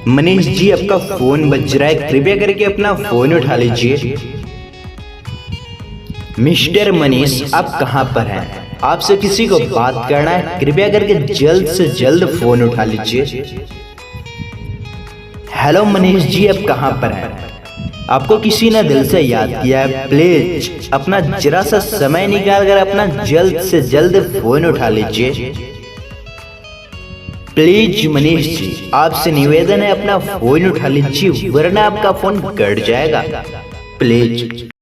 मनीष जी, आपका फोन बज रहा है, कृपया करके अपना फोन उठा लीजिए। मिस्टर मनीष, आप कहां पर हैं? आपसे किसी को बात करना है, कृपया करके जल्द से जल्द फोन उठा लीजिए। हेलो मनीष जी, आप कहां पर हैं? आपको किसी ने दिल से याद किया है, प्लीज अपना जरा सा समय निकाल कर अपना जल्द से जल्द फोन उठा लीजिए। प्लीज मनीष जी, आपसे निवेदन है, अपना फोन उठा लीजिए वरना आपका फोन कट जाएगा। प्लीज।